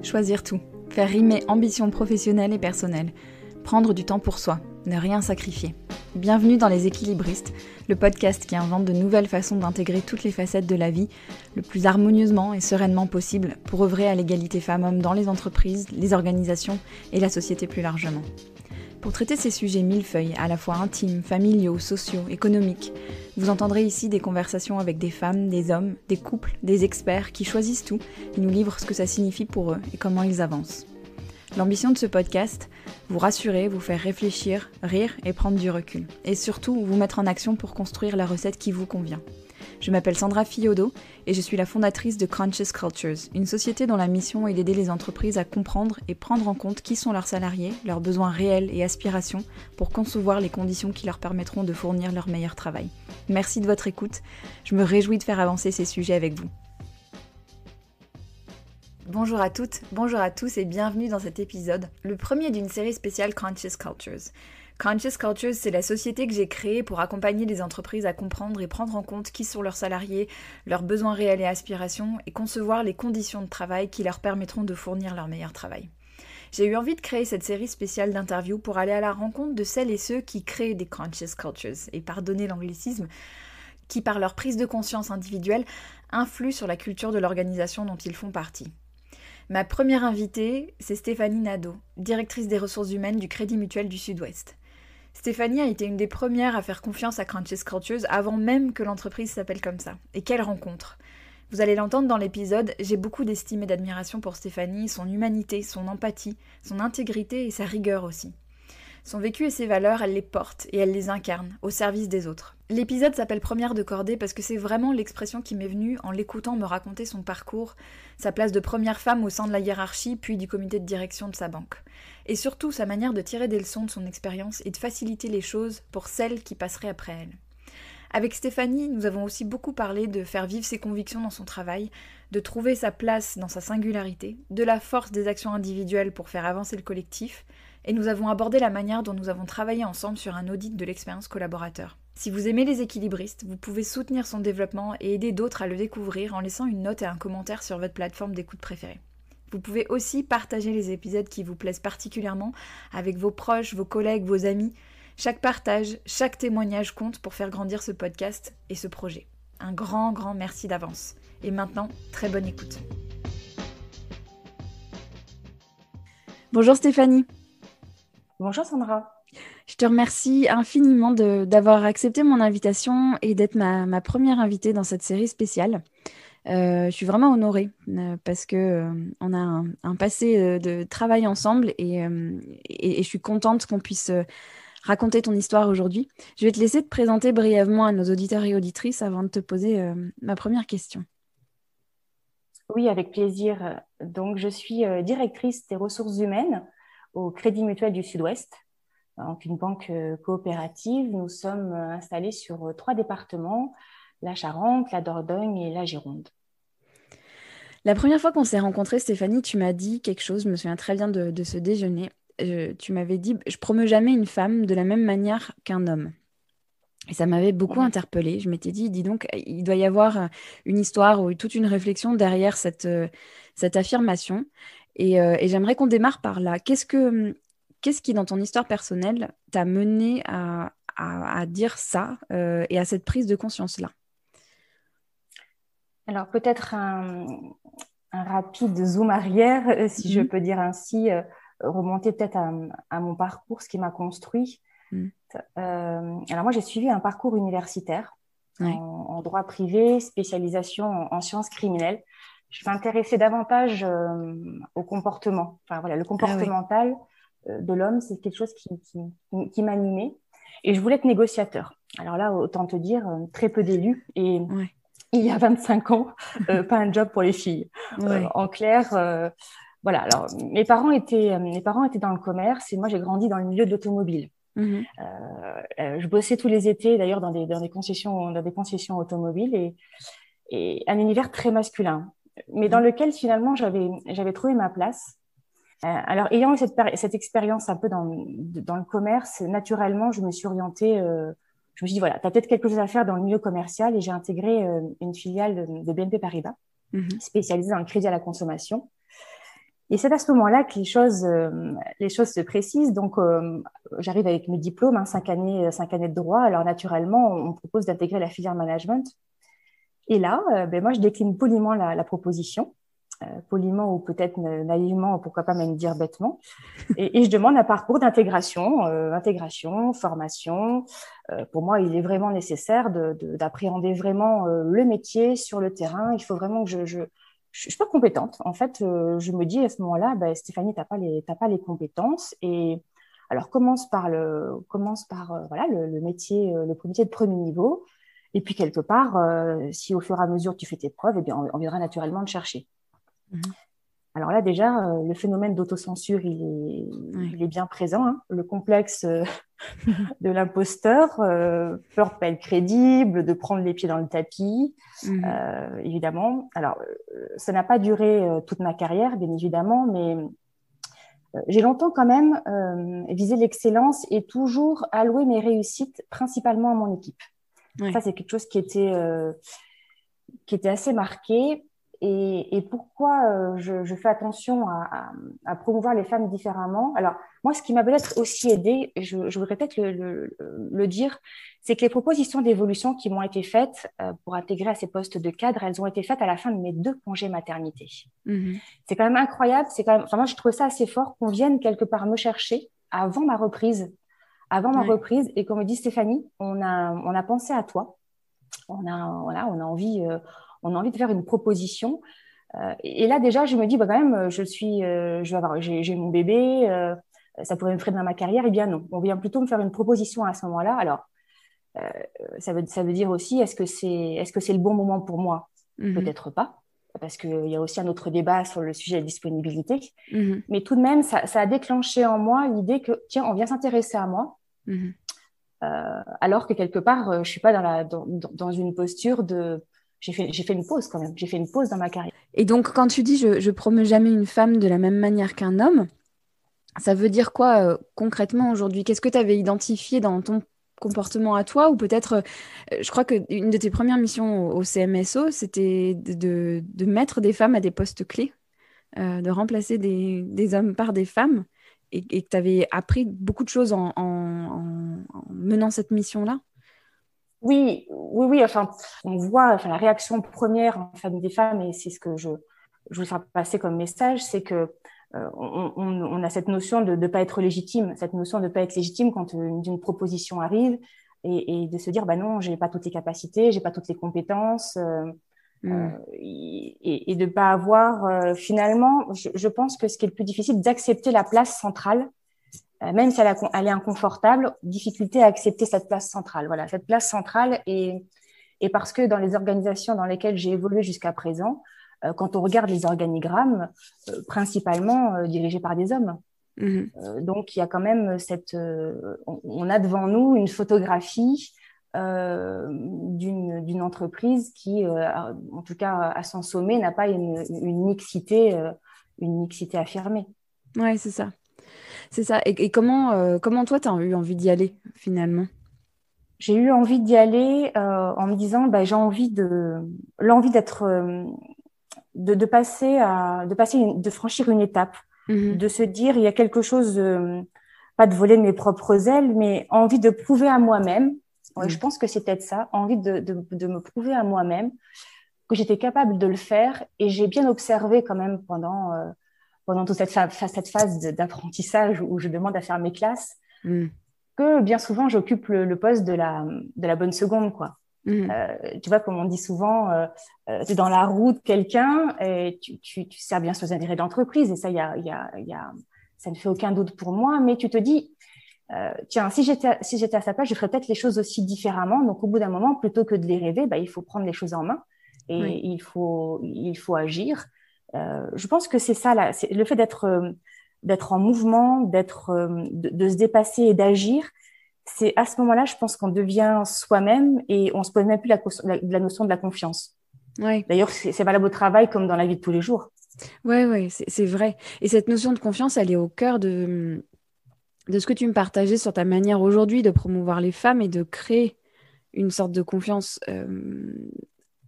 Choisir tout, faire rimer ambition professionnelle et personnelle, prendre du temps pour soi, ne rien sacrifier. Bienvenue dans Les Équilibristes, le podcast qui invente de nouvelles façons d'intégrer toutes les facettes de la vie le plus harmonieusement et sereinement possible pour œuvrer à l'égalité femmes-hommes dans les entreprises, les organisations et la société plus largement. Pour traiter ces sujets millefeuilles, à la fois intimes, familiaux, sociaux, économiques, vous entendrez ici des conversations avec des femmes, des hommes, des couples, des experts qui choisissent tout et nous livrent ce que ça signifie pour eux et comment ils avancent. L'ambition de ce podcast, vous rassurer, vous faire réfléchir, rire et prendre du recul. Et surtout, vous mettre en action pour construire la recette qui vous convient. Je m'appelle Sandra Fiodo et je suis la fondatrice de Conscious Cultures, une société dont la mission est d'aider les entreprises à comprendre et prendre en compte qui sont leurs salariés, leurs besoins réels et aspirations pour concevoir les conditions qui leur permettront de fournir leur meilleur travail. Merci de votre écoute, je me réjouis de faire avancer ces sujets avec vous. Bonjour à toutes, bonjour à tous et bienvenue dans cet épisode, le premier d'une série spéciale Conscious Cultures. Conscious Cultures, c'est la société que j'ai créée pour accompagner les entreprises à comprendre et prendre en compte qui sont leurs salariés, leurs besoins réels et aspirations, et concevoir les conditions de travail qui leur permettront de fournir leur meilleur travail. J'ai eu envie de créer cette série spéciale d'interviews pour aller à la rencontre de celles et ceux qui créent des Conscious Cultures, et pardonnez l'anglicisme, qui par leur prise de conscience individuelle influent sur la culture de l'organisation dont ils font partie. Ma première invitée, c'est Stéphanie Nadeau, directrice des ressources humaines du Crédit Mutuel du Sud-Ouest. Stéphanie a été une des premières à faire confiance à Conscious Cultures avant même que l'entreprise s'appelle comme ça. Et quelle rencontre! Vous allez l'entendre dans l'épisode, j'ai beaucoup d'estime et d'admiration pour Stéphanie, son humanité, son empathie, son intégrité et sa rigueur aussi. Son vécu et ses valeurs, elle les porte et elle les incarne au service des autres. L'épisode s'appelle Première de cordée parce que c'est vraiment l'expression qui m'est venue en l'écoutant me raconter son parcours, sa place de première femme au sein de la hiérarchie puis du comité de direction de sa banque. Et surtout sa manière de tirer des leçons de son expérience et de faciliter les choses pour celles qui passeraient après elle. Avec Stéphanie, nous avons aussi beaucoup parlé de faire vivre ses convictions dans son travail, de trouver sa place dans sa singularité, de la force des actions individuelles pour faire avancer le collectif, et nous avons abordé la manière dont nous avons travaillé ensemble sur un audit de l'expérience collaborateur. Si vous aimez les équilibristes, vous pouvez soutenir son développement et aider d'autres à le découvrir en laissant une note et un commentaire sur votre plateforme d'écoute préférée. Vous pouvez aussi partager les épisodes qui vous plaisent particulièrement avec vos proches, vos collègues, vos amis. Chaque partage, chaque témoignage compte pour faire grandir ce podcast et ce projet. Un grand merci d'avance. Et maintenant, très bonne écoute. Bonjour Stéphanie. Bonjour Sandra. Je te remercie infiniment d'avoir accepté mon invitation et d'être ma première invitée dans cette série spéciale. Je suis vraiment honorée parce que on a un passé de travail ensemble et je suis contente qu'on puisse raconter ton histoire aujourd'hui. Je vais te laisser te présenter brièvement à nos auditeurs et auditrices avant de te poser ma première question. Oui, avec plaisir. Donc, je suis directrice des ressources humaines au Crédit Mutuel du Sud-Ouest, donc une banque coopérative. Nous sommes installés sur 3 départements, la Charente, la Dordogne et la Gironde. La première fois qu'on s'est rencontrés, Stéphanie, tu m'as dit quelque chose, je me souviens très bien de ce déjeuner. Tu m'avais dit « Je promeux jamais une femme de la même manière qu'un homme ». Et ça m'avait beaucoup interpellée. Je m'étais dit, dis donc, il doit y avoir une histoire ou toute une réflexion derrière cette affirmation. Et j'aimerais qu'on démarre par là. Qu'est-ce qui, dans ton histoire personnelle, t'a mené à dire ça et à cette prise de conscience-là? Alors, peut-être un rapide zoom arrière, si je peux dire ainsi, remonter peut-être à mon parcours, ce qui m'a construit. Alors moi, j'ai suivi un parcours universitaire en droit privé, spécialisation en sciences criminelles. Je m'intéressais davantage au comportement. Enfin, voilà, le comportemental de l'homme, c'est quelque chose qui m'animait. Et je voulais être négociateur. Alors là, autant te dire, très peu d'élus. Et il y a 25 ans, pas un job pour les filles. En clair, voilà. Alors, mes parents étaient dans le commerce et moi, j'ai grandi dans le milieu de l'automobile. Je bossais tous les étés d'ailleurs dans des concessions automobiles et un univers très masculin, mais dans lequel finalement j'avais trouvé ma place. Alors ayant eu cette expérience un peu dans le commerce, naturellement je me suis orientée. Je me suis dit voilà, tu as peut-être quelque chose à faire dans le milieu commercial et j'ai intégré une filiale de BNP Paribas spécialisée dans le crédit à la consommation. Et c'est à ce moment-là que les choses se précisent. Donc, j'arrive avec mes diplômes, hein, 5 années de droit. Alors, naturellement, on me propose d'intégrer la filière management. Et là, moi, je décline poliment la proposition. Poliment ou peut-être naïvement, pourquoi pas même dire bêtement. Et je demande un parcours d'intégration, formation. Pour moi, il est vraiment nécessaire d'appréhender vraiment le métier sur le terrain. Il faut vraiment que je suis pas compétente. En fait, je me dis à ce moment-là, Stéphanie, t'as pas les compétences. Et alors, voilà, le métier de premier niveau. Et puis, quelque part, si au fur et à mesure tu fais tes preuves, eh bien, on viendra naturellement te chercher. Mmh. Alors là, déjà, le phénomène d'autocensure, il est bien présent. Hein. Le complexe de l'imposteur, peur de ne pas être crédible, de prendre les pieds dans le tapis, évidemment. Alors, ça n'a pas duré toute ma carrière, bien évidemment, mais j'ai longtemps quand même visé l'excellence et toujours alloué mes réussites principalement à mon équipe. Ouais. Ça, c'est quelque chose qui était assez marqué. Et pourquoi je fais attention à promouvoir les femmes différemment? Alors, moi, ce qui m'a peut-être aussi aidée, je voudrais peut-être le dire, c'est que les propositions d'évolution qui m'ont été faites pour intégrer à ces postes de cadre, elles ont été faites à la fin de mes 2 congés maternité. C'est quand même incroyable. Moi, je trouve ça assez fort qu'on vienne quelque part me chercher avant ma reprise. Et qu'on me dise, Stéphanie, on a pensé à toi. On a envie de faire une proposition. Et là, déjà, je me dis, quand même, j'ai mon bébé, ça pourrait me freiner dans ma carrière. Eh bien, non. On vient plutôt me faire une proposition à ce moment-là. Alors, ça veut dire aussi, est-ce que c'est le bon moment pour moi? Peut-être pas, parce qu'il y a aussi un autre débat sur le sujet de la disponibilité. Mais tout de même, ça a déclenché en moi l'idée que, tiens, on vient s'intéresser à moi. Alors que quelque part, je ne suis pas dans une posture de... J'ai fait une pause quand même. J'ai fait une pause dans ma carrière. Et donc, quand tu dis « je promeux jamais une femme de la même manière qu'un homme », ça veut dire quoi concrètement aujourd'hui? Qu'est-ce que tu avais identifié dans ton comportement à toi? Ou peut-être, je crois qu'une de tes premières missions au CMSO, c'était de mettre des femmes à des postes clés, de remplacer des hommes par des femmes. Et que tu avais appris beaucoup de choses en menant cette mission-là? Oui. Enfin, on voit la réaction première des femmes, et c'est ce que je voulais faire passer comme message, c'est que on a cette notion de ne pas être légitime, quand une proposition arrive, et de se dire, non, je n'ai pas toutes les capacités, je n'ai pas toutes les compétences, et de ne pas avoir, finalement, je pense que ce qui est le plus difficile, d'accepter la place centrale, même si elle est inconfortable, difficulté à accepter cette place centrale. Voilà, cette place centrale, et parce que dans les organisations dans lesquelles j'ai évolué jusqu'à présent, quand on regarde les organigrammes, principalement dirigés par des hommes. Donc, il y a quand même on a devant nous une photographie d'une entreprise qui, en tout cas à son sommet, n'a pas une mixité affirmée. Oui, c'est ça. C'est ça. Et comment toi, tu as eu envie d'y aller, finalement? J'ai eu envie d'y aller en me disant, j'ai l'envie d'être... de franchir une étape, de se dire, il y a quelque chose, pas de voler de mes propres ailes, mais envie de prouver à moi-même. Ouais, je pense que c'est peut-être ça, envie de me prouver à moi-même que j'étais capable de le faire. Et j'ai bien observé quand même pendant toute cette phase d'apprentissage où je demande à faire mes classes, que bien souvent, j'occupe le poste de la bonne seconde, quoi. Tu vois, comme on dit souvent, tu es dans la roue de quelqu'un et tu sers bien sur les intérêts d'entreprise, et ça, ça ne fait aucun doute pour moi, mais tu te dis, tiens, si j'étais à sa place, je ferais peut-être les choses aussi différemment. Donc, au bout d'un moment, plutôt que de les rêver, il faut prendre les choses en main, et il faut agir. Je pense que c'est ça, là, c'est le fait d'être en mouvement, de se dépasser et d'agir. C'est à ce moment-là, je pense qu'on devient soi-même, et on ne se pose même plus la notion de la confiance. Ouais. D'ailleurs, c'est valable au travail comme dans la vie de tous les jours. Oui, c'est vrai. Et cette notion de confiance, elle est au cœur de ce que tu me partageais sur ta manière aujourd'hui de promouvoir les femmes et de créer une sorte de confiance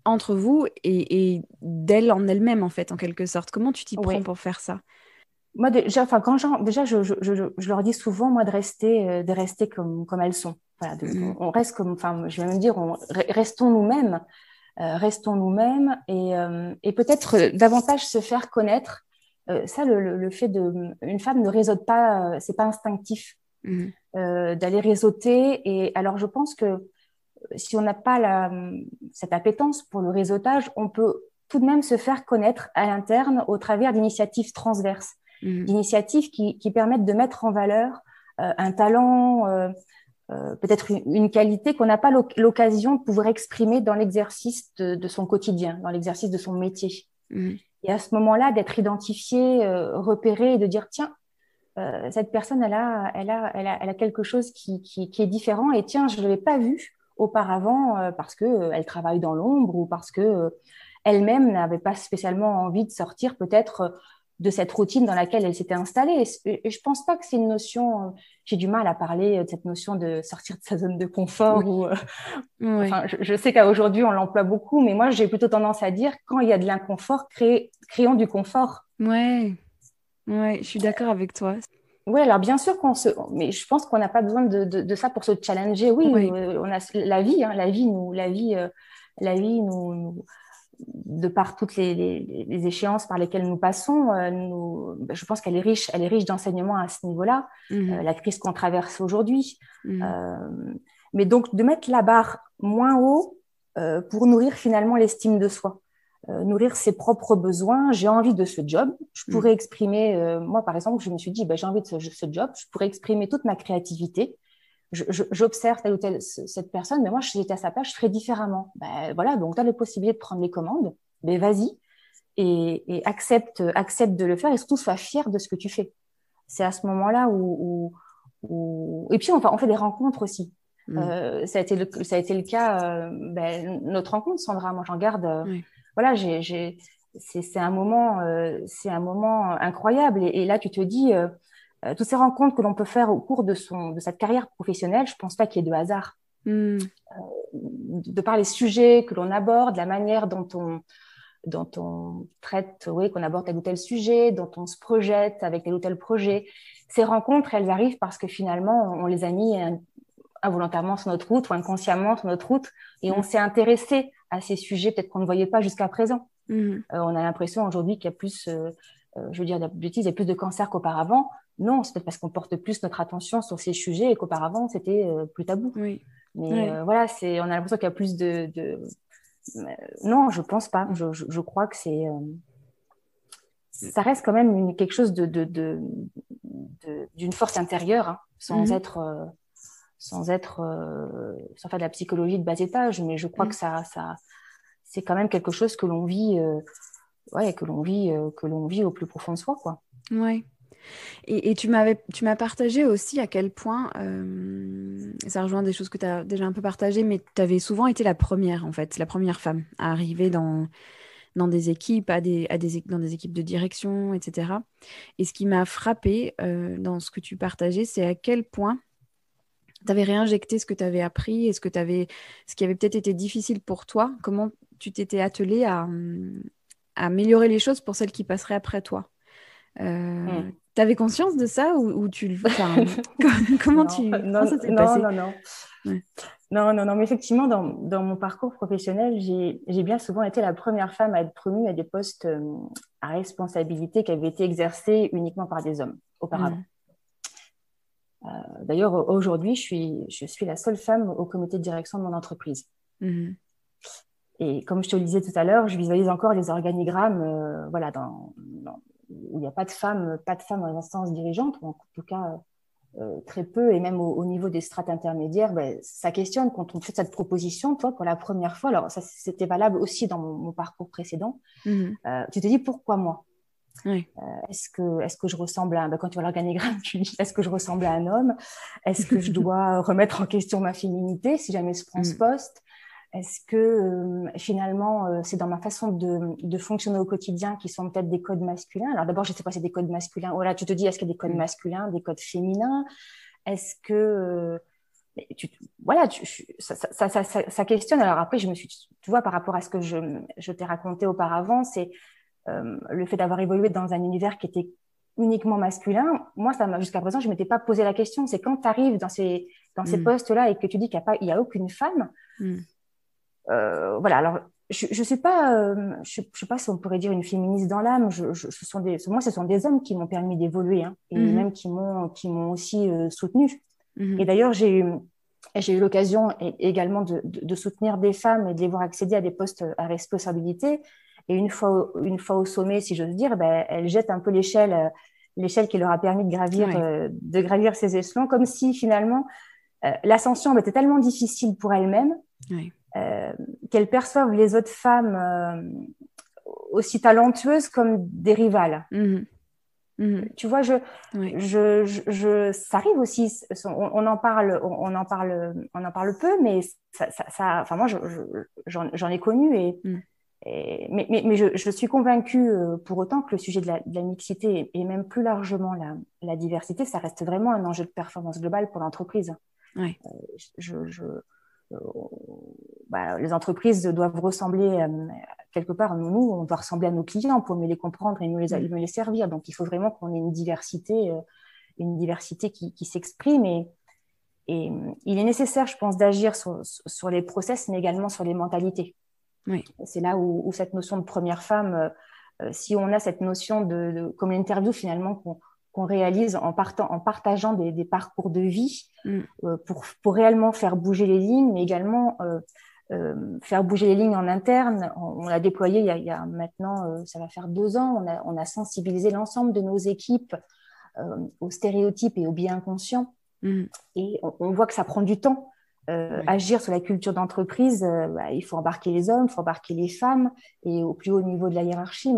entre vous et d'elle en elle-même, en fait, en quelque sorte. Comment tu t'y prends pour faire ça? moi, déjà, enfin, déjà, je leur dis souvent, moi, de rester comme elles sont. Voilà, on reste comme, enfin, je vais même dire, restons nous-mêmes, et peut-être davantage se faire connaître. Ça, le fait une femme ne réseaute pas, c'est pas instinctif d'aller réseauter. Et alors, je pense que si on n'a pas cette appétence pour le réseautage, on peut tout de même se faire connaître à l'interne au travers d'initiatives transverses, d'initiatives qui permettent de mettre en valeur un talent, peut-être une qualité qu'on n'a pas l'occasion de pouvoir exprimer dans l'exercice de son quotidien, dans l'exercice de son métier. Et à ce moment-là, d'être identifié, repéré et de dire, tiens, cette personne, elle a quelque chose qui est différent et tiens, je ne l'avais pas vu auparavant parce qu'elle travaille dans l'ombre ou parce que elle-même n'avait pas spécialement envie de sortir peut-être de cette routine dans laquelle elle s'était installée. Et je pense pas que c'est une notion, j'ai du mal à parler de cette notion de sortir de sa zone de confort. Enfin, je sais qu'aujourd'hui on l'emploie beaucoup, mais moi j'ai plutôt tendance à dire quand il y a de l'inconfort, créons du confort. Ouais, je suis d'accord avec toi. Oui, alors bien sûr mais je pense qu'on n'a pas besoin de ça pour se challenger. Oui, on a la vie, hein, la vie de par toutes les échéances par lesquelles nous passons, je pense qu'elle est riche d'enseignements à ce niveau-là. La crise qu'on traverse aujourd'hui, mais donc de mettre la barre moins haut pour nourrir finalement l'estime de soi. Nourrir ses propres besoins. J'ai envie de ce job. Je pourrais exprimer, moi par exemple, je me suis dit, j'ai envie de ce job. Je pourrais exprimer toute ma créativité. J'observe telle ou telle cette personne, mais moi, si j'étais à sa place, je ferais différemment. Ben, voilà, donc tu as la possibilité de prendre les commandes, mais vas-y et accepte de le faire et surtout sois fier de ce que tu fais. C'est à ce moment-là et puis on fait des rencontres aussi. Ça a été le cas, notre rencontre, Sandra, moi j'en garde. Voilà, c'est un moment, incroyable. Et là, tu te dis, toutes ces rencontres que l'on peut faire au cours de cette carrière professionnelle, je pense pas qu'il y ait de hasard. De par les sujets que l'on aborde, la manière dont on traite, qu'on aborde tel ou tel sujet, dont on se projette avec tel ou tel projet. Ces rencontres, elles arrivent parce que finalement, on les a mis involontairement sur notre route ou inconsciemment sur notre route et on s'est intéressé à ces sujets peut-être qu'on ne voyait pas jusqu'à présent. On a l'impression aujourd'hui qu'il y a plus, je veux dire, il y a plus de cancer qu'auparavant. Non, c'est peut-être parce qu'on porte plus notre attention sur ces sujets et qu'auparavant, c'était plus tabou. Mais voilà, on a l'impression qu'il y a plus non, je pense pas. Je crois que ça reste quand même quelque chose d'une force intérieure, hein, sans faire de la psychologie de bas étage, mais je crois que ça c'est quand même quelque chose que l'on vit, que l'on vit au plus profond de soi, quoi. Ouais. Et tu m'as partagé aussi à quel point, ça rejoint des choses que tu as déjà un peu partagées, mais tu avais souvent été la première, en fait, la première femme à arriver dans des équipes, dans des équipes de direction, etc. Et ce qui m'a frappée dans ce que tu partageais, c'est à quel point tu avais réinjecté ce que tu avais appris et ce qui avait peut-être été difficile pour toi, comment tu t'étais attelée à améliorer les choses pour celles qui passeraient après toi. Tu avais conscience de ça ou comment ça s'est passé? Non. Ouais. Non, mais effectivement, dans mon parcours professionnel, j'ai bien souvent été la première femme à être promue à des postes à responsabilité qui avaient été exercés uniquement par des hommes auparavant. D'ailleurs, aujourd'hui, je suis la seule femme au comité de direction de mon entreprise. Et comme je te le disais tout à l'heure, je visualise encore les organigrammes voilà, où il n'y a pas de femmes dans les instances dirigeantes, ou en tout cas très peu, et même au niveau des strates intermédiaires, ça questionne quand on fait cette proposition, toi, pour la première fois. Alors, ça, c'était valable aussi dans mon parcours précédent. Tu te dis, pourquoi moi? Est-ce que je ressemble à quand tu vois l'organigramme, tu dis est-ce que je ressemble à un homme? Est-ce que je dois remettre en question ma féminité si jamais je prends ce poste? Est-ce que finalement c'est dans ma façon de fonctionner au quotidien qui sont peut-être des codes masculins? Alors d'abord, je ne sais pas si c'est des codes masculins. Voilà, tu te dis est-ce qu'il y a des codes masculins, des codes féminins? Est-ce que ça questionne. Alors après, tu vois, par rapport à ce que je t'ai raconté auparavant, c'est le fait d'avoir évolué dans un univers qui était uniquement masculin, moi, jusqu'à présent, je ne m'étais pas posé la question. C'est quand tu arrives dans ces postes-là et que tu dis qu'il n'y a aucune femme. Voilà, alors je ne suis pas, je sais pas si on pourrait dire une féministe dans l'âme. Moi, ce sont des hommes qui m'ont permis d'évoluer, hein, et même qui m'ont aussi soutenue. Et d'ailleurs, j'ai eu l'occasion également de soutenir des femmes et de les voir accéder à des postes à responsabilité. Et une fois au sommet, si j'ose dire, ben, elles jettent un peu l'échelle qui leur a permis de gravir ces échelons, comme si finalement l'ascension était tellement difficile pour elles-mêmes qu'elles perçoivent les autres femmes aussi talentueuses comme des rivales. Tu vois, ça arrive aussi. On en parle peu, mais enfin moi, j'en ai connu mais je suis convaincue pour autant que le sujet de la mixité et même plus largement la diversité, ça reste vraiment un enjeu de performance globale pour l'entreprise. Ouais. Les entreprises doivent ressembler quelque part, nous, on doit ressembler à nos clients pour mieux les comprendre et mieux les servir. Donc, il faut vraiment qu'on ait une diversité qui s'exprime. Et il est nécessaire, je pense, d'agir sur les process, mais également sur les mentalités. Oui. C'est là où cette notion de première femme, si on a cette notion comme l'interview finalement qu'on réalise en partageant des parcours de vie pour réellement faire bouger les lignes, mais également faire bouger les lignes en interne. On l'a déployé il y a maintenant, ça va faire 2 ans, on a sensibilisé l'ensemble de nos équipes aux stéréotypes et aux biais inconscients. Et on voit que ça prend du temps. Agir sur la culture d'entreprise, il faut embarquer les hommes, il faut embarquer les femmes et au plus haut niveau de la hiérarchie,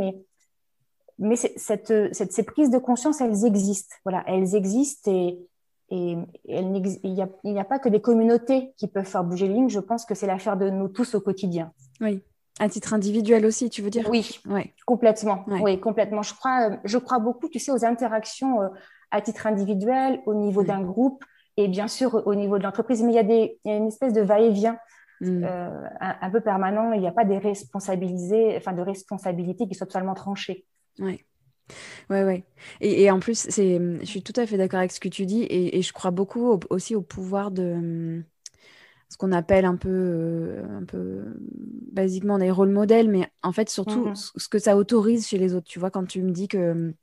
mais ces prises de conscience, elles existent. Voilà, elles existent et il n'y a pas que des communautés qui peuvent faire bouger les lignes. Je pense que c'est l'affaire de nous tous au quotidien. Oui, à titre individuel aussi, tu veux dire? Oui, complètement. Oui, complètement. Je crois beaucoup, tu sais, aux interactions à titre individuel, au niveau d'un groupe. Et bien sûr, au niveau de l'entreprise, mais il y a une espèce de va-et-vient un peu permanent. Il n'y a pas de responsabilité qui soit totalement tranchée. Oui. Et en plus, je suis tout à fait d'accord avec ce que tu dis. Et je crois beaucoup aussi au pouvoir de ce qu'on appelle un peu basiquement des rôles modèles, mais en fait, surtout ce que ça autorise chez les autres. Tu vois, quand tu me dis que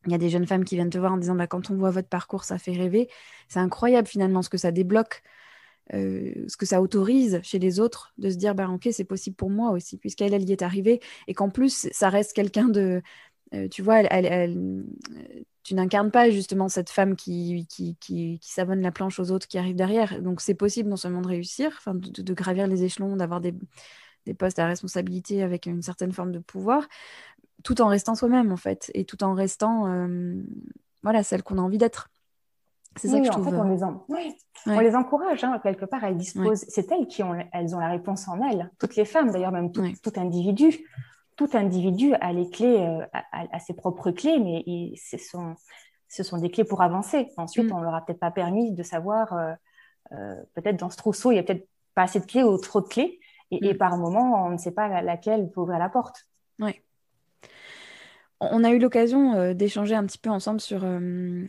il y a des jeunes femmes qui viennent te voir en disant quand on voit votre parcours, ça fait rêver. C'est incroyable finalement ce que ça débloque, ce que ça autorise chez les autres de se dire ok, c'est possible pour moi aussi, puisqu'elle y est arrivée. Et qu'en plus, ça reste quelqu'un de... tu vois, tu n'incarnes pas justement cette femme qui savonne la planche aux autres qui arrivent derrière. Donc c'est possible non seulement de réussir, de gravir les échelons, d'avoir des postes à responsabilité avec une certaine forme de pouvoir, tout en restant soi-même, en fait, et tout en restant celle qu'on a envie d'être. C'est ça que je trouve. En fait, on les encourage, hein, quelque part, elles disposent. C'est elles ont la réponse en elles. Toutes les femmes, d'ailleurs, même tout individu. Tout individu a les clés, a ses propres clés, mais ce sont des clés pour avancer. Ensuite, on leur a peut-être pas permis de savoir, peut-être dans ce trousseau, il y a peut-être pas assez de clés ou trop de clés, et par moment, on ne sait pas laquelle peut ouvrir la porte. Ouais. On a eu l'occasion d'échanger un petit peu ensemble sur le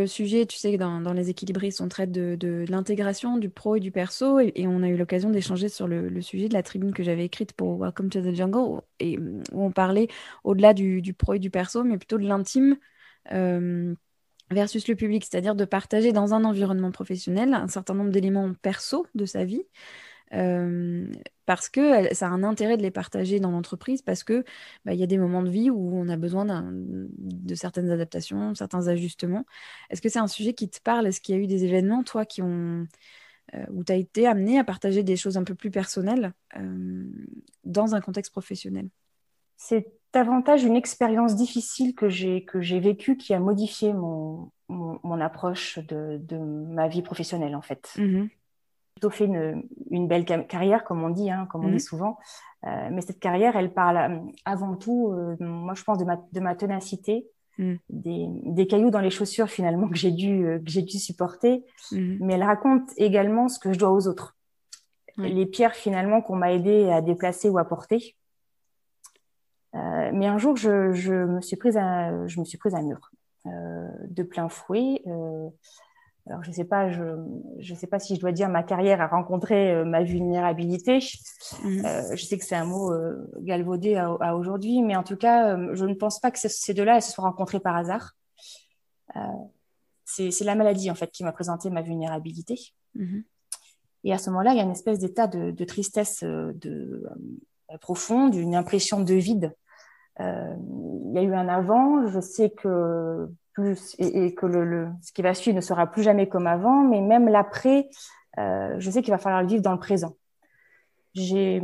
sujet. Tu sais que dans les équilibristes, on traite de l'intégration du pro et du perso, et on a eu l'occasion d'échanger sur le sujet de la tribune que j'avais écrite pour Welcome to the Jungle, et où on parlait au-delà du pro et du perso, mais plutôt de l'intime versus le public, c'est-à-dire de partager dans un environnement professionnel un certain nombre d'éléments perso de sa vie, parce que ça a un intérêt de les partager dans l'entreprise, parce que y a des moments de vie où on a besoin de certaines adaptations, certains ajustements. Est-ce que c'est un sujet qui te parle? Est-ce qu'il y a eu des événements, toi, où tu as été amené à partager des choses un peu plus personnelles dans un contexte professionnel? C'est davantage une expérience difficile que j'ai vécue qui a modifié mon approche de ma vie professionnelle, en fait. Plutôt fait une belle carrière, comme on dit, comme on dit souvent. Mais cette carrière, elle parle avant tout, moi je pense, de ma ténacité, des cailloux dans les chaussures finalement que j'ai dû supporter. Mais elle raconte également ce que je dois aux autres. Les pierres finalement qu'on m'a aidé à déplacer ou à porter. Mais un jour, je me suis prise un mur de plein fouet. Alors, je sais pas si je dois dire ma carrière a rencontré ma vulnérabilité. Je sais que c'est un mot galvaudé à aujourd'hui, mais en tout cas, je ne pense pas que ces deux-là elles se soient rencontrées par hasard. C'est la maladie, en fait, qui m'a présenté ma vulnérabilité. Et à ce moment-là, il y a une espèce d'état de tristesse profonde, une impression de vide. Il y a eu un avant, je sais que ce qui va suivre ne sera plus jamais comme avant, mais même l'après, je sais qu'il va falloir le vivre dans le présent. Ça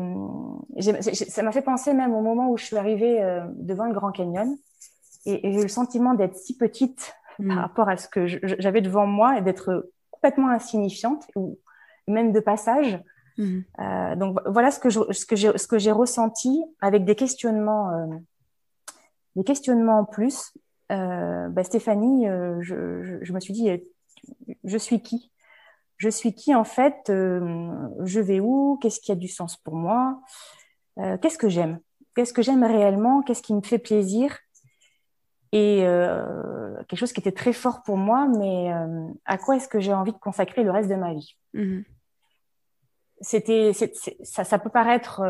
m'a fait penser même au moment où je suis arrivée devant le Grand Canyon et j'ai eu le sentiment d'être si petite par rapport à ce que j'avais devant moi et d'être complètement insignifiante ou même de passage. Donc voilà ce que j'ai ressenti avec des questionnements en plus. Stéphanie, je me suis dit, je suis qui? Je suis qui en fait? Je vais où? Qu'est-ce qui a du sens pour moi? Qu'est-ce que j'aime? Qu'est-ce que j'aime réellement? Qu'est-ce qui me fait plaisir? Et quelque chose qui était très fort pour moi, mais à quoi est-ce que j'ai envie de consacrer le reste de ma vie? Ça peut paraître...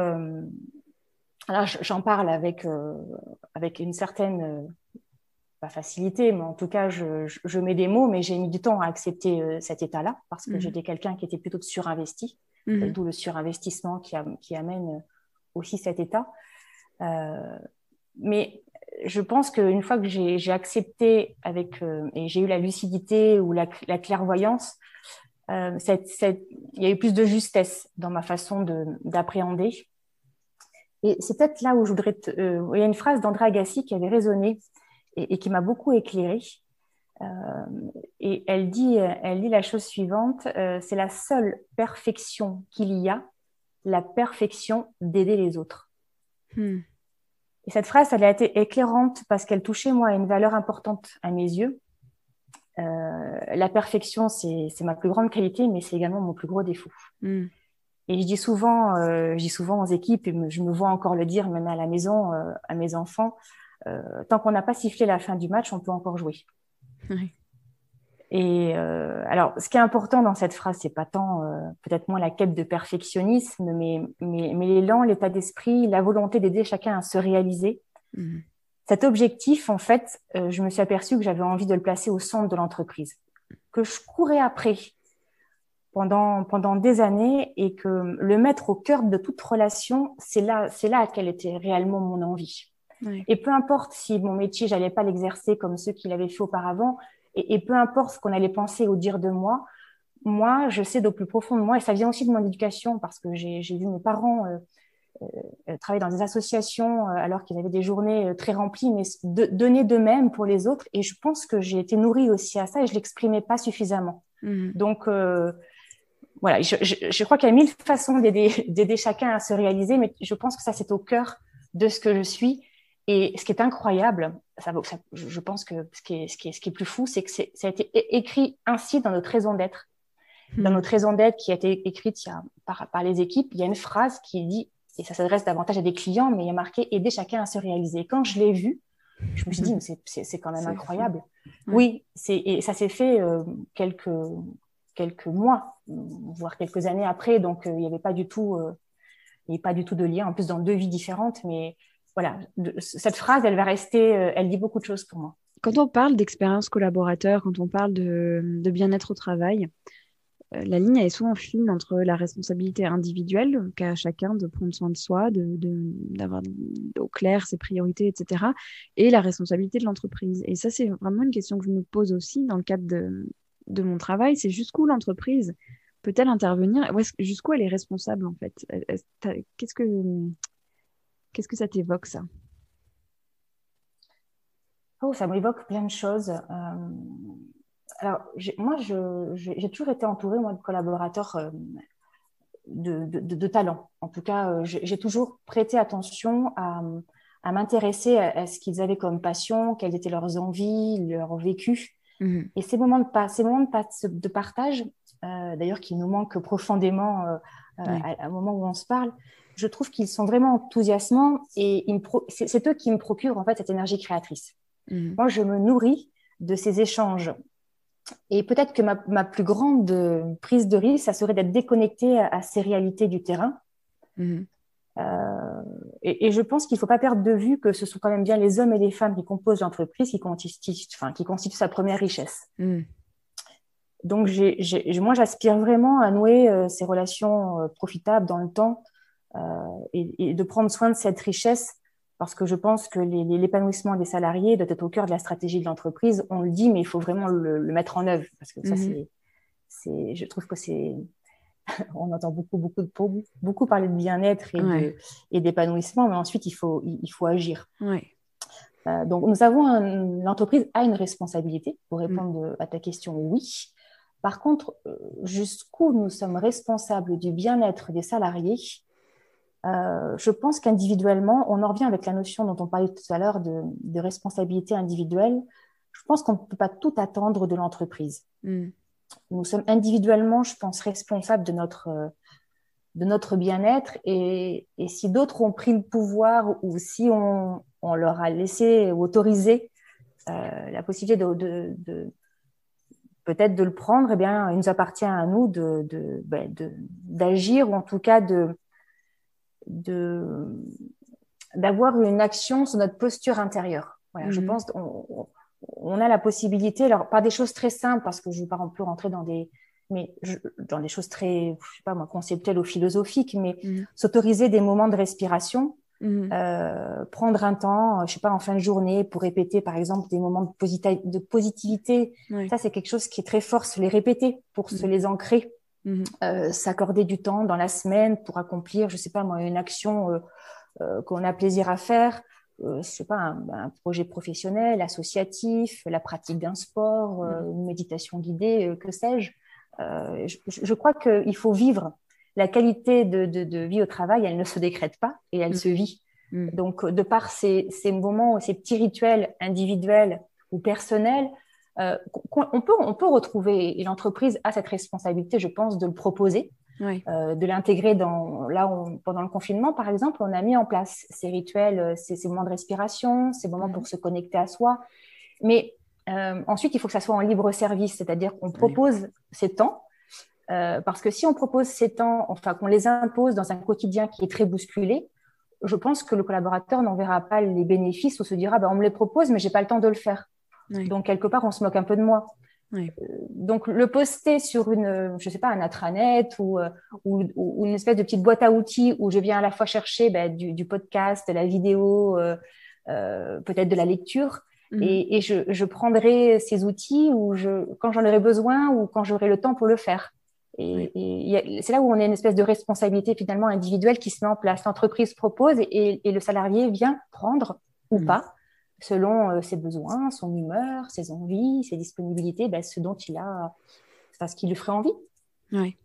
alors, j'en parle avec une certaine... pas facilité, mais en tout cas, je mets des mots, mais j'ai mis du temps à accepter cet état-là, parce que j'étais quelqu'un qui était plutôt surinvesti, d'où le surinvestissement qui amène aussi cet état. Mais je pense qu'une fois que j'ai accepté et j'ai eu la lucidité ou la clairvoyance, il y a eu plus de justesse dans ma façon d'appréhender. Et c'est peut-être là où je voudrais... il y a une phrase d'André Agassi qui avait résonné et qui m'a beaucoup éclairée. Et elle dit la chose suivante, c'est la seule perfection qu'il y a, la perfection d'aider les autres. Et cette phrase, elle a été éclairante parce qu'elle touchait, moi, à une valeur importante à mes yeux. La perfection, c'est ma plus grande qualité, mais c'est également mon plus gros défaut. Et je dis souvent aux équipes, et je me vois encore le dire, même à la maison, à mes enfants, tant qu'on n'a pas sifflé la fin du match, on peut encore jouer. Oui. Et alors, ce qui est important dans cette phrase, c'est pas tant peut-être moins la quête de perfectionnisme, mais l'élan, l'état d'esprit, la volonté d'aider chacun à se réaliser. Cet objectif, en fait, je me suis aperçue que j'avais envie de le placer au centre de l'entreprise, que je courais après pendant des années et que le mettre au cœur de toute relation, c'est là quelle était réellement mon envie. Oui. Et peu importe si mon métier, j'allais pas l'exercer comme ceux qui l'avaient fait auparavant, et peu importe ce qu'on allait penser ou dire de moi, je sais au plus profond de moi, et ça vient aussi de mon éducation, parce que j'ai vu mes parents travailler dans des associations alors qu'ils avaient des journées très remplies, mais donner d'eux-mêmes pour les autres, et je pense que j'ai été nourrie aussi à ça, et je l'exprimais pas suffisamment. Donc, voilà, je crois qu'il y a 1000 façons d'aider chacun à se réaliser, mais je pense que ça, c'est au cœur de ce que je suis. Et ce qui est incroyable, je pense que ce qui est plus fou, c'est que ça a été écrit ainsi dans notre raison d'être. Dans notre raison d'être qui a été écrite par les équipes, il y a une phrase qui dit, et ça s'adresse davantage à des clients, mais il y a marqué « aider chacun à se réaliser ». Et quand je l'ai vu, je me suis dit, mais c'est quand même incroyable. Oui, et ça s'est fait quelques mois, voire quelques années après, donc il n'y avait pas du tout de lien, en plus dans 2 vies différentes, mais voilà, cette phrase, elle va rester, elle dit beaucoup de choses pour moi. Quand on parle d'expérience collaborateur, quand on parle de bien-être au travail, la ligne est souvent fine entre la responsabilité individuelle qu'a chacun de prendre soin de soi, d'avoir au clair ses priorités, etc., et la responsabilité de l'entreprise. Et ça, c'est vraiment une question que je me pose aussi dans le cadre de mon travail, c'est jusqu'où l'entreprise peut-elle intervenir? Jusqu'où elle est responsable, en fait? Qu'est-ce que ça t'évoque, ça? Oh, ça m'évoque plein de choses. Alors, moi, j'ai toujours été entourée, moi, de collaborateurs de talent. En tout cas, j'ai toujours prêté attention à m'intéresser à ce qu'ils avaient comme passion, quelles étaient leurs envies, leur vécu. Et ces moments de partage, d'ailleurs, qui nous manquent profondément à un moment où on se parle, je trouve qu'ils sont vraiment enthousiasmants et c'est eux qui me procurent en fait cette énergie créatrice. Moi, je me nourris de ces échanges. Et peut-être que ma plus grande prise de risque, ça serait d'être déconnectée à ces réalités du terrain. Et je pense qu'il ne faut pas perdre de vue que ce sont quand même bien les hommes et les femmes qui composent l'entreprise qui constituent sa première richesse. Donc, moi, j'aspire vraiment à nouer ces relations profitables dans le temps et de prendre soin de cette richesse parce que je pense que l'épanouissement des salariés doit être au cœur de la stratégie de l'entreprise. On le dit, mais il faut vraiment le mettre en œuvre parce que ça, je trouve que c'est... On entend beaucoup parler de bien-être et d'épanouissement, mais ensuite, il faut agir. Donc, l'entreprise a une responsabilité. Pour répondre à ta question, oui. Par contre, jusqu'où nous sommes responsables du bien-être des salariés, je pense qu'individuellement, on en revient avec la notion dont on parlait tout à l'heure de responsabilité individuelle. Je pense qu'on ne peut pas tout attendre de l'entreprise. Nous sommes individuellement, je pense, responsables de notre bien-être et si d'autres ont pris le pouvoir ou si on leur a laissé ou autorisé la possibilité peut-être de le prendre, eh bien, il nous appartient à nous d'agir ou en tout cas d'avoir une action sur notre posture intérieure. Voilà, je pense on a la possibilité, alors par des choses très simples, parce que je ne veux pas un peu rentrer dans des choses très, je sais pas moi, conceptuelles ou philosophiques, mais s'autoriser des moments de respiration, prendre un temps, je sais pas, en fin de journée pour répéter par exemple des moments de positivité. Ça, c'est quelque chose qui est très fort, se les répéter pour se les ancrer. S'accorder du temps dans la semaine pour accomplir, je sais pas moi, une action qu'on a plaisir à faire, je sais pas, un projet professionnel, associatif, la pratique d'un sport, une méditation guidée, que sais-je. Je crois qu'il faut vivre. La qualité de vie au travail, elle ne se décrète pas et elle se vit. Donc, de par ces moments, ces petits rituels individuels ou personnels, on peut retrouver, et l'entreprise a cette responsabilité, je pense, de le proposer, de l'intégrer pendant le confinement, par exemple, on a mis en place ces rituels, ces moments de respiration, ces moments pour se connecter à soi. Mais ensuite, il faut que ça soit en libre service, c'est-à-dire qu'on propose ces temps, parce que si on propose ces temps, enfin qu'on les impose dans un quotidien qui est très bousculé, je pense que le collaborateur n'en verra pas les bénéfices ou se dira on me les propose, mais j'ai pas le temps de le faire. Donc, quelque part, on se moque un peu de moi. Donc, le poster sur je sais pas, un intranet ou une espèce de petite boîte à outils où je viens à la fois chercher du podcast, de la vidéo, peut-être de la lecture. Et je prendrai ces outils quand j'en aurai besoin ou quand j'aurai le temps pour le faire. Et c'est là où on a une espèce de responsabilité finalement individuelle qui se met en place. L'entreprise propose et le salarié vient prendre ou pas, selon ses besoins, son humeur, ses envies, ses disponibilités, ce dont il a, ce qui lui ferait envie. Oui.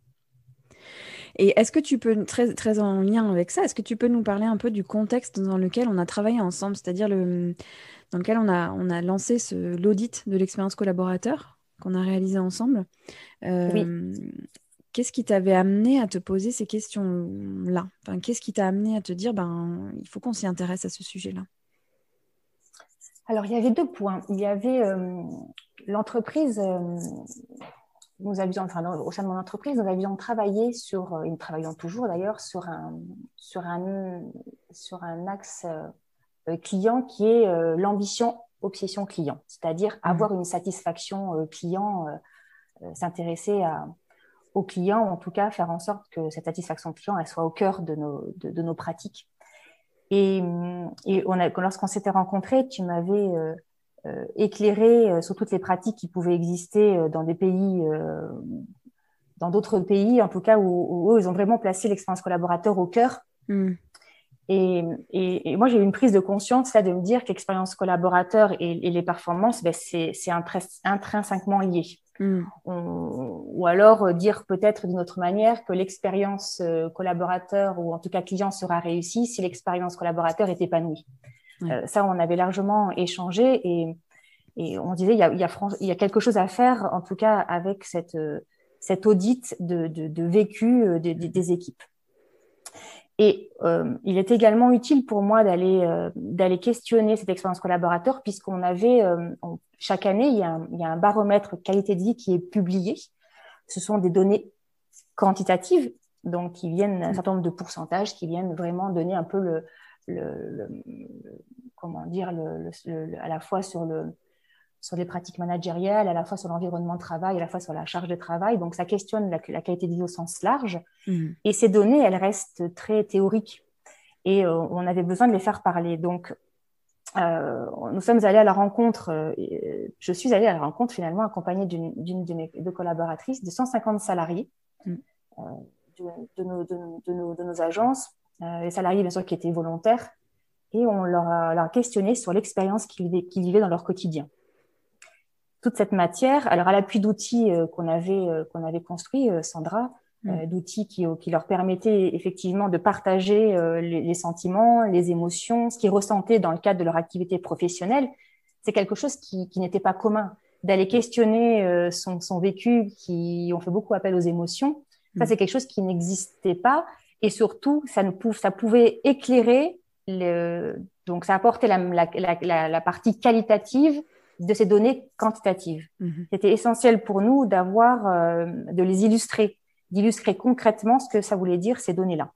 Et est-ce que tu peux, très, très en lien avec ça, est-ce que tu peux nous parler un peu du contexte dans lequel on a travaillé ensemble, c'est-à-dire dans lequel on a lancé l'audit de l'expérience collaborateur qu'on a réalisé ensemble. Oui. Qu'est-ce qui t'avait amené à te poser ces questions-là? Enfin, qu'est-ce qui t'a amené à te dire, il faut qu'on s'y intéresse à ce sujet-là? Alors, il y avait 2 points. Il y avait l'entreprise, au sein de mon entreprise, nous avions travaillé et nous travaillons toujours d'ailleurs, sur un axe client qui est l'ambition obsession client, c'est-à-dire avoir une satisfaction client, s'intéresser aux clients, ou en tout cas faire en sorte que cette satisfaction client elle soit au cœur de nos pratiques. Et lorsqu'on s'était rencontrés, tu m'avais éclairé sur toutes les pratiques qui pouvaient exister dans d'autres pays, en tout cas où eux, ils ont vraiment placé l'expérience collaborateur au cœur. Et moi, j'ai eu une prise de conscience là, de me dire qu'expérience collaborateur et les performances, c'est intrinsèquement lié. Ou alors dire peut-être d'une autre manière que l'expérience collaborateur ou en tout cas client sera réussie si l'expérience collaborateur est épanouie. Ça, on avait largement échangé et on disait il y a quelque chose à faire en tout cas avec cet audit de vécu des équipes. Et il est également utile pour moi d'aller questionner cette expérience collaborateur, puisqu'on avait, chaque année, il y a un baromètre qualité de vie qui est publié. Ce sont des données quantitatives, donc qui viennent un certain nombre de pourcentages, qui viennent vraiment donner un peu comment dire, à la fois sur les pratiques managériales, à la fois sur l'environnement de travail, à la fois sur la charge de travail. Donc, ça questionne la qualité de vie au sens large. Et ces données, elles restent très théoriques. Et on avait besoin de les faire parler. Donc, nous sommes allés à la rencontre, je suis allée à la rencontre finalement accompagnée d'une de mes deux collaboratrices de 150 salariés de nos agences, les salariés bien sûr qui étaient volontaires, et on leur a questionné sur l'expérience qu'ils vivaient dans leur quotidien. Toute cette matière, alors à l'appui d'outils qu'on avait construits, Sandra, d'outils qui leur permettaient effectivement de partager les sentiments, les émotions, ce qu'ils ressentaient dans le cadre de leur activité professionnelle. C'est quelque chose qui n'était pas commun. D'aller questionner son vécu, qui ont fait beaucoup appel aux émotions, ça c'est quelque chose qui n'existait pas, et surtout ça pouvait éclairer, donc ça apportait la partie qualitative de ces données quantitatives. C'était essentiel pour nous de les illustrer, d'illustrer concrètement ce que ça voulait dire, ces données-là.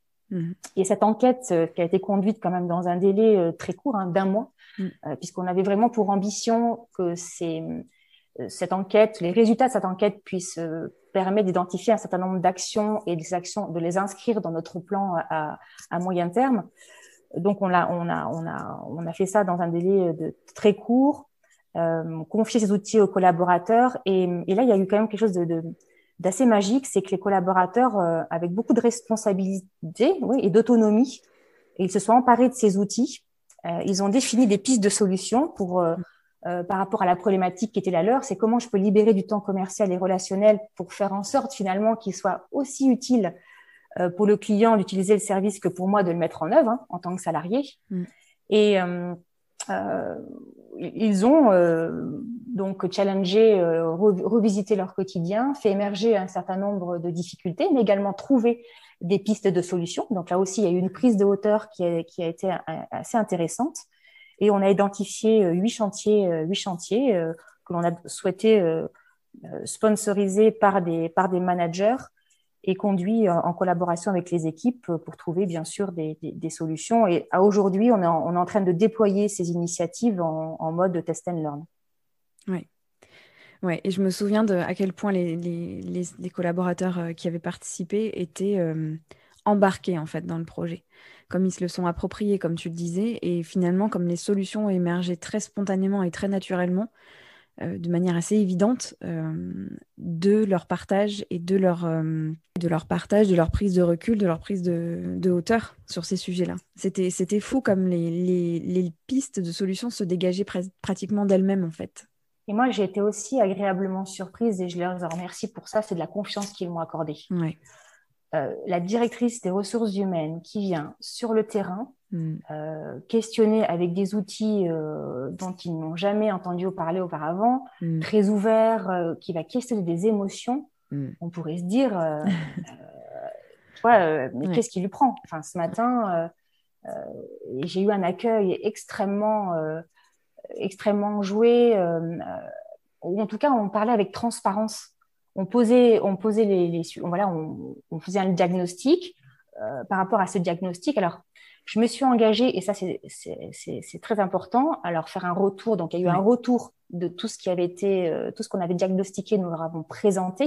Et cette enquête qui a été conduite quand même dans un délai très court, d'1 mois, puisqu'on avait vraiment pour ambition que cette enquête, les résultats de cette enquête puissent permettre d'identifier un certain nombre d'actions et des actions, de les inscrire dans notre plan à moyen terme. Donc, on a fait ça dans un délai très court, confier ces outils aux collaborateurs. Et là, il y a eu quand même quelque chose d'assez magique, c'est que les collaborateurs, avec beaucoup de responsabilité et d'autonomie, ils se sont emparés de ces outils. Ils ont défini des pistes de solutions par rapport à la problématique qui était la leur. C'est comment je peux libérer du temps commercial et relationnel pour faire en sorte finalement qu'il soit aussi utile pour le client d'utiliser le service que pour moi de le mettre en œuvre en tant que salarié. Et ils ont donc challengé, revisité leur quotidien, fait émerger un certain nombre de difficultés, mais également trouvé des pistes de solutions. Donc là aussi, il y a eu une prise de hauteur qui a été assez intéressante. Et on a identifié 8 chantiers que l'on a souhaité sponsoriser par des managers et conduit en collaboration avec les équipes pour trouver bien sûr des solutions. Et aujourd'hui, on est en train de déployer ces initiatives en mode test and learn. Oui. Ouais, et je me souviens à quel point les collaborateurs qui avaient participé étaient embarqués en fait dans le projet, comme ils se le sont appropriés, comme tu le disais, et finalement comme les solutions ont émergé très spontanément et très naturellement, de manière assez évidente, de leur partage et de leur prise de recul, de leur prise de hauteur sur ces sujets-là. C'était fou comme les pistes de solutions se dégageaient pratiquement d'elles-mêmes en fait. Et moi, j'ai été aussi agréablement surprise et je leur remercie pour ça, c'est de la confiance qu'ils m'ont accordée. Ouais. La directrice des ressources humaines qui vient sur le terrain, questionner avec des outils dont ils n'ont jamais entendu parler auparavant, très ouverts, qui va questionner des émotions, on pourrait se dire, mais qu'est-ce qui lui prend ? Enfin, ce matin, j'ai eu un accueil extrêmement joué, ou en tout cas, on parlait avec transparence. On faisait un diagnostic. Par rapport à ce diagnostic, alors je me suis engagée, et ça c'est très important, à leur faire un retour. Donc il y a eu un retour de tout ce qui avait été, tout ce qu'on avait diagnostiqué, nous leur avons présenté,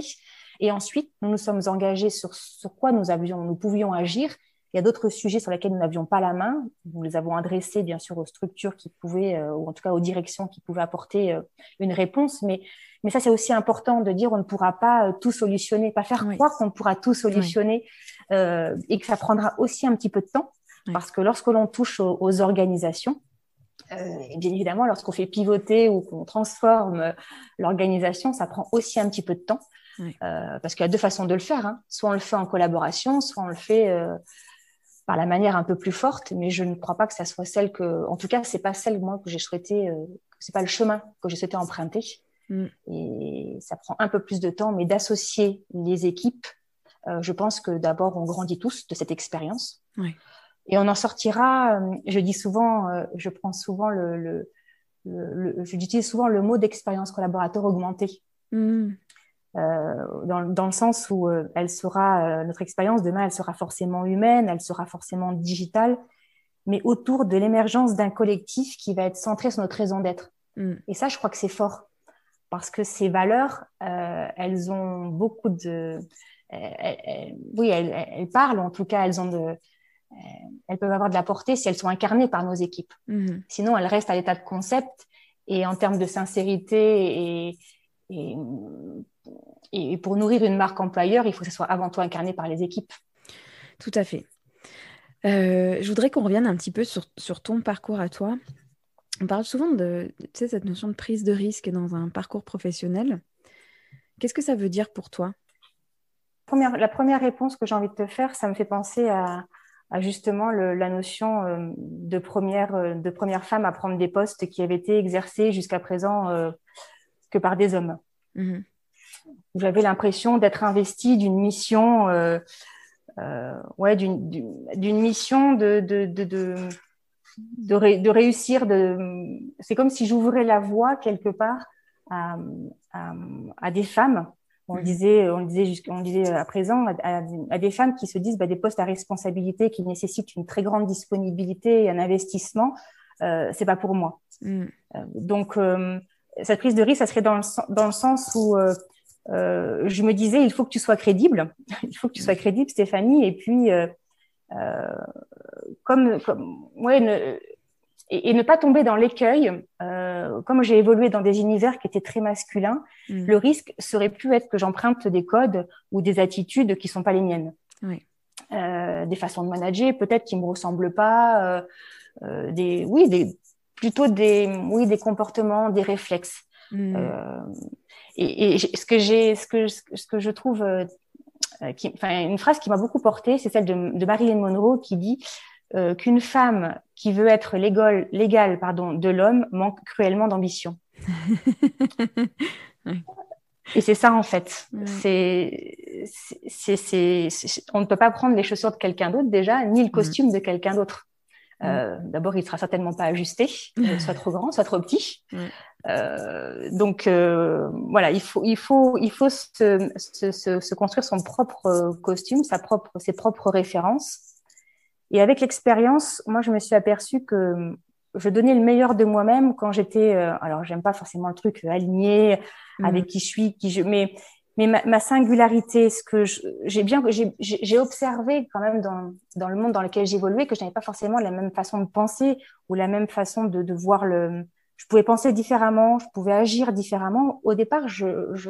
et ensuite nous nous sommes engagés sur quoi nous pouvions agir. Il y a d'autres sujets sur lesquels nous n'avions pas la main. Nous les avons adressés, bien sûr, aux structures qui pouvaient, ou en tout cas aux directions qui pouvaient apporter une réponse. Mais ça, c'est aussi important de dire on ne pourra pas tout solutionner, pas faire croire qu'on pourra tout solutionner et que ça prendra aussi un petit peu de temps. Parce que lorsque l'on touche aux organisations, et bien évidemment, lorsqu'on fait pivoter ou qu'on transforme l'organisation, ça prend aussi un petit peu de temps. Parce qu'il y a 2 façons de le faire. Soit on le fait en collaboration, soit on le fait par la manière un peu plus forte, mais je ne crois pas que ça soit celle en tout cas, c'est pas celle, moi, que j'ai souhaité, c'est pas le chemin que j'ai souhaité emprunter. Et ça prend un peu plus de temps, mais d'associer les équipes, je pense que d'abord, on grandit tous de cette expérience. Et on en sortira, je dis souvent, j'utilise souvent le mot d'expérience collaborateur augmentée. Dans le sens où notre expérience demain, elle sera forcément humaine, elle sera forcément digitale, mais autour de l'émergence d'un collectif qui va être centré sur notre raison d'être. Et ça, je crois que c'est fort, parce que ces valeurs, elles ont beaucoup de... elles parlent, en tout cas, elles peuvent avoir de la portée si elles sont incarnées par nos équipes. Sinon, elles restent à l'état de concept, et en termes de sincérité et pour nourrir une marque employeur, il faut que ce soit avant tout incarné par les équipes. Tout à fait. Je voudrais qu'on revienne un petit peu sur ton parcours à toi. On parle souvent de cette notion de prise de risque dans un parcours professionnel. Qu'est-ce que ça veut dire pour toi? La première réponse que j'ai envie de te faire, ça me fait penser à justement la notion de première femme à prendre des postes qui avaient été exercés jusqu'à présent que par des hommes. J'avais l'impression d'être investie d'une mission, d'une mission de réussir. C'est comme si j'ouvrais la voie quelque part à des femmes. On le disait à présent, à des femmes qui se disent des postes à responsabilité qui nécessitent une très grande disponibilité et un investissement, c'est pas pour moi. Donc, cette prise de risque, ça serait dans le sens où je me disais, il faut que tu sois crédible. Il faut que tu sois crédible, Stéphanie. Et puis, et ne pas tomber dans l'écueil. Comme j'ai évolué dans des univers qui étaient très masculins, le risque serait pu être que j'emprunte des codes ou des attitudes qui sont pas les miennes. Oui. Des façons de manager, peut-être qui me ressemblent pas, plutôt des comportements, des réflexes. Et ce que je trouve, une phrase qui m'a beaucoup portée, c'est celle de Marilyn Monroe qui dit qu'une femme qui veut être l'égale de l'homme manque cruellement d'ambition. Oui. Et c'est ça en fait. On ne peut pas prendre les chaussures de quelqu'un d'autre déjà, ni le costume de quelqu'un d'autre. D'abord, il sera certainement pas ajusté, soit trop grand, soit trop petit. Donc voilà, il faut se construire son propre costume, ses propres références. Et avec l'expérience, moi, je me suis aperçue que je donnais le meilleur de moi-même quand j'étais. Alors, j'aime pas forcément le truc aligné avec qui je suis, mais ma singularité, ce que j'ai observé quand même dans le monde dans lequel j'évoluais, que je n'avais pas forcément la même façon de penser ou la même façon de voir je pouvais penser différemment, je pouvais agir différemment. Au départ, je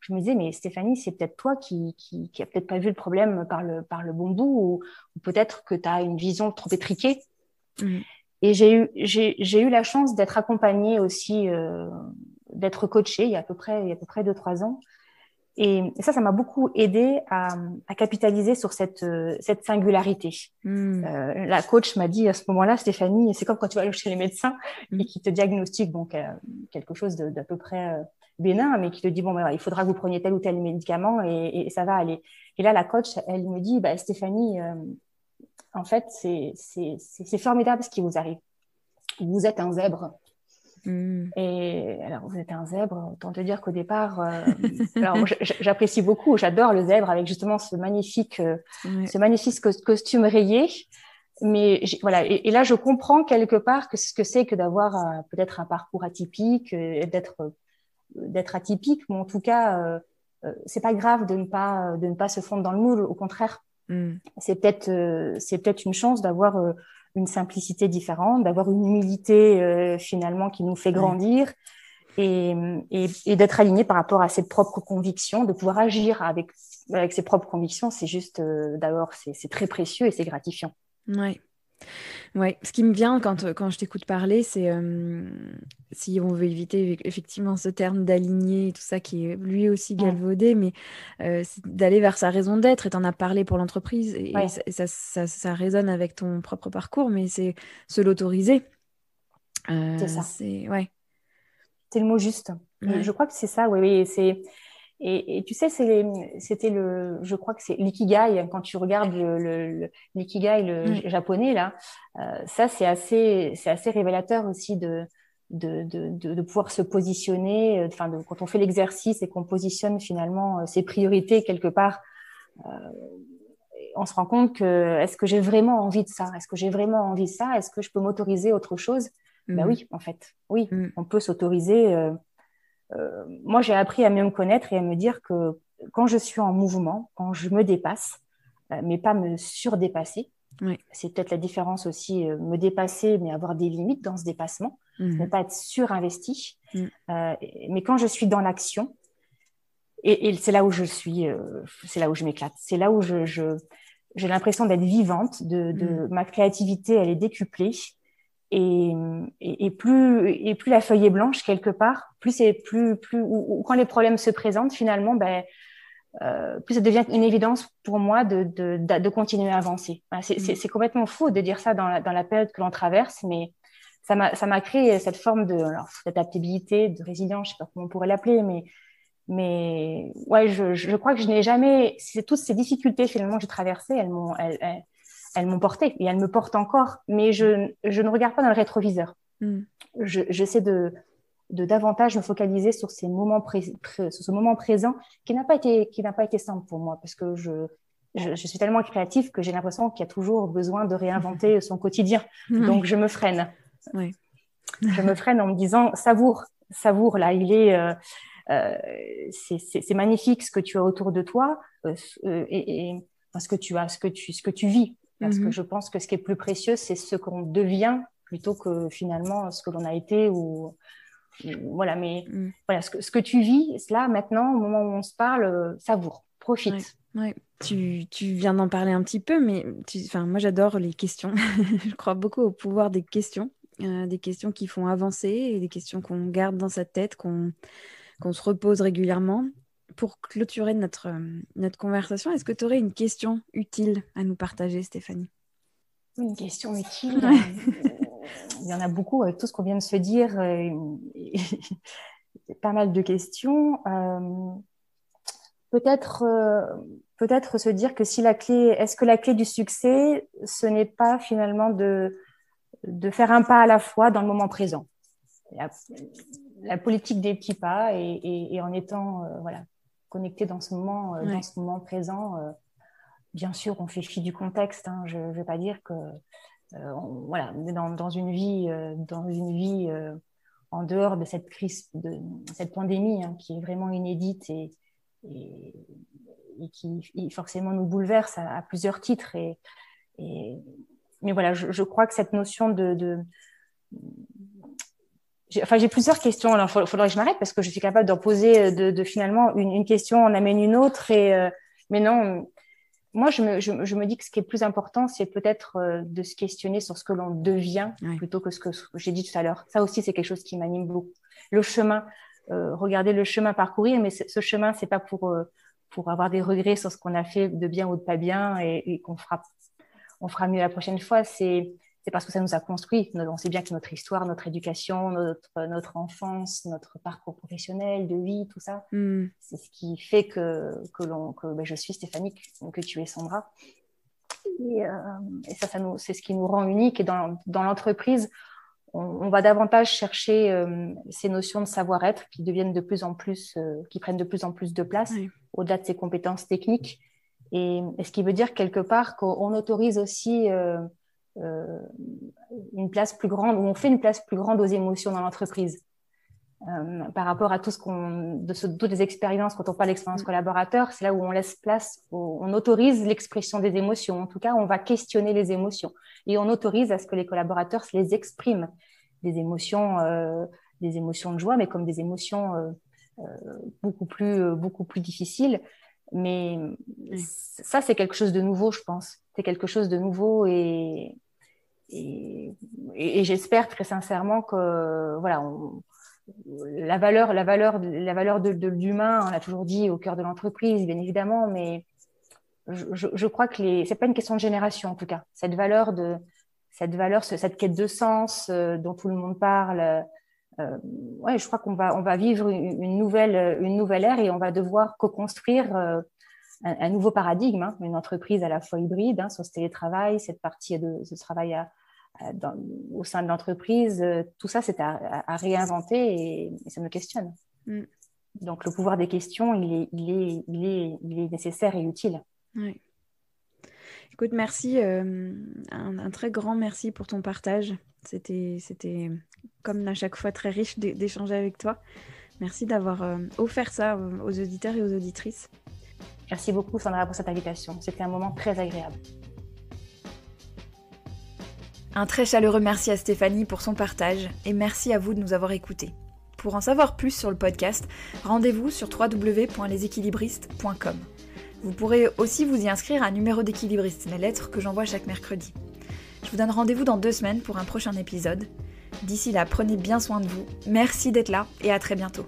me disais, mais Stéphanie, c'est peut-être toi qui a peut-être pas vu le problème par le bon bout, ou peut-être que tu as une vision trop étriquée. Et j'ai eu la chance d'être accompagnée aussi, d'être coachée il y a à peu près 2-3 ans. Et ça m'a beaucoup aidée à capitaliser sur cette singularité. La coach m'a dit à ce moment-là, Stéphanie, c'est comme quand tu vas chez les médecins et qui te diagnostiquent quelque chose d'à peu près bénin, mais qui te dit, il faudra que vous preniez tel ou tel médicament et ça va aller. Et là, la coach, elle me dit, Stéphanie, en fait, c'est formidable ce qui vous arrive. Vous êtes un zèbre. Et alors, vous êtes un zèbre, autant te dire qu'au départ, alors j'apprécie beaucoup, j'adore le zèbre avec justement ce magnifique costume rayé. Mais voilà, et là, je comprends quelque part ce que c'est que d'avoir peut-être un parcours atypique, d'être atypique, mais en tout cas, c'est pas grave de ne pas se fondre dans le moule. Au contraire, c'est peut-être une chance d'avoir une simplicité différente, d'avoir une humilité finalement qui nous fait grandir et d'être aligné par rapport à ses propres convictions, de pouvoir agir avec ses propres convictions. C'est juste, d'abord, c'est très précieux et c'est gratifiant. Ouais. Ouais, ce qui me vient quand je t'écoute parler, c'est si on veut éviter effectivement ce terme d'aligné et tout ça qui est lui aussi galvaudé, mais c'est d'aller vers sa raison d'être. Et tu en as parlé pour l'entreprise et ça résonne avec ton propre parcours, mais c'est se l'autoriser. C'est ça. C'est le mot juste. Je crois que c'est ça, oui. Et tu sais, je crois que c'est l'ikigai, quand tu regardes l'ikigai, japonais, là, ça, c'est assez révélateur aussi de pouvoir se positionner, quand on fait l'exercice et qu'on positionne finalement ses priorités quelque part, on se rend compte que est-ce que j'ai vraiment envie de ça? Est-ce que j'ai vraiment envie de ça? Est-ce que je peux m'autoriser autre chose? Ben oui, en fait, oui, on peut s'autoriser. Moi, j'ai appris à mieux me connaître et à me dire que quand je suis en mouvement, quand je me dépasse, mais pas me surdépasser, c'est peut-être la différence aussi, me dépasser, mais avoir des limites dans ce dépassement, ne pas être surinvesti. Mais quand je suis dans l'action, et c'est là où je suis, c'est là où je m'éclate, c'est là où j'ai l'impression d'être vivante, ma créativité, elle est décuplée. Et plus la feuille est blanche quelque part, ou quand les problèmes se présentent finalement, plus ça devient une évidence pour moi de continuer à avancer. C'est complètement faux de dire ça dans la période que l'on traverse, mais ça m'a créé cette forme d'adaptabilité, de résilience, je sais pas comment on pourrait l'appeler, mais ouais, je crois que je n'ai jamais, toutes ces difficultés finalement que j'ai traversées, elles m'ont porté et elles me portent encore, mais je ne regarde pas dans le rétroviseur. J'essaie de davantage me focaliser sur sur ce moment présent qui n'a pas été simple pour moi, parce que je suis tellement créative que j'ai l'impression qu'il y a toujours besoin de réinventer son quotidien. Donc je me freine. Je me freine en me disant savoure là, c'est magnifique ce que tu as autour de toi, et ce que tu vis. Parce que je pense que ce qui est plus précieux, c'est ce qu'on devient plutôt que finalement ce que l'on a été voilà. Mais voilà, ce que tu vis là maintenant, au moment où on se parle, savoure, profite. Ouais. Tu viens d'en parler un petit peu, mais moi j'adore les questions. Je crois beaucoup au pouvoir des questions qui font avancer et des questions qu'on garde dans sa tête, qu'on se repose régulièrement. Pour clôturer notre conversation, est-ce que tu aurais une question utile à nous partager, Stéphanie? Une question utile. Il y en a beaucoup, tout ce qu'on vient de se dire, pas mal de questions. Peut-être se dire que est-ce que la clé du succès, ce n'est pas finalement de faire un pas à la fois dans le moment présent. La politique des petits pas et en étant connecté dans ce moment présent. Bien sûr, on fait fi du contexte. Hein. Je ne vais pas dire que on est dans une vie en dehors de cette crise, de cette pandémie, hein, qui est vraiment inédite et qui forcément nous bouleverse à plusieurs titres. Mais voilà, je crois que cette notion j'ai plusieurs questions. Alors, il faudrait que je m'arrête parce que je suis capable d'en poser finalement une question, on amène une autre. Mais non, moi, je me dis que ce qui est le plus important, c'est peut-être de se questionner sur ce que l'on devient plutôt que ce que j'ai dit tout à l'heure. Ça aussi, c'est quelque chose qui m'anime beaucoup. Le chemin, regarder le chemin parcourir, mais ce chemin, c'est pas pour avoir des regrets sur ce qu'on a fait de bien ou de pas bien et qu'on fera mieux la prochaine fois. C'est parce que ça nous a construit. On sait bien que notre histoire, notre éducation, notre enfance, notre parcours professionnel, de vie, tout ça, c'est ce qui fait que je suis Stéphanie, que tu es Sandra. Et ça c'est ce qui nous rend uniques. Et dans l'entreprise, on va davantage chercher ces notions de savoir-être qui deviennent de plus en plus, qui prennent de plus en plus de place, au-delà de ces compétences techniques. Et ce qui veut dire quelque part qu'on autorise aussi une place plus grande, ou on fait une place plus grande aux émotions dans l'entreprise. Par rapport à toutes les expériences, quand on parle d'expérience collaborateur, c'est là où on laisse place, on autorise l'expression des émotions. En tout cas, on va questionner les émotions et on autorise à ce que les collaborateurs se les expriment. Des émotions de joie, mais comme des émotions beaucoup plus difficiles. Mais ça, c'est quelque chose de nouveau, je pense. C'est quelque chose de nouveau et j'espère très sincèrement que la valeur de l'humain, on l'a toujours dit, au cœur de l'entreprise, bien évidemment, mais je crois que c'est pas une question de génération en tout cas. Cette quête de sens dont tout le monde parle, je crois qu'on va vivre une nouvelle ère et on va devoir co-construire un nouveau paradigme, hein, une entreprise à la fois hybride, hein, sur ce télétravail, cette partie de ce travail au sein de l'entreprise. Tout ça, c'est à réinventer et ça me questionne. Donc, le pouvoir des questions, il est nécessaire et utile. Oui. Écoute, merci, un très grand merci pour ton partage. C'était comme à chaque fois très riche d'échanger avec toi. Merci d'avoir offert ça aux auditeurs et aux auditrices. Merci beaucoup Sandra pour cette invitation. C'était un moment très agréable. Un très chaleureux merci à Stéphanie pour son partage et merci à vous de nous avoir écoutés. Pour en savoir plus sur le podcast, rendez-vous sur www.leséquilibristes.com. Vous pourrez aussi vous y inscrire à un numéro d'équilibriste, la lettre que j'envoie chaque mercredi. Je vous donne rendez-vous dans 2 semaines pour un prochain épisode. D'ici là, prenez bien soin de vous. Merci d'être là et à très bientôt.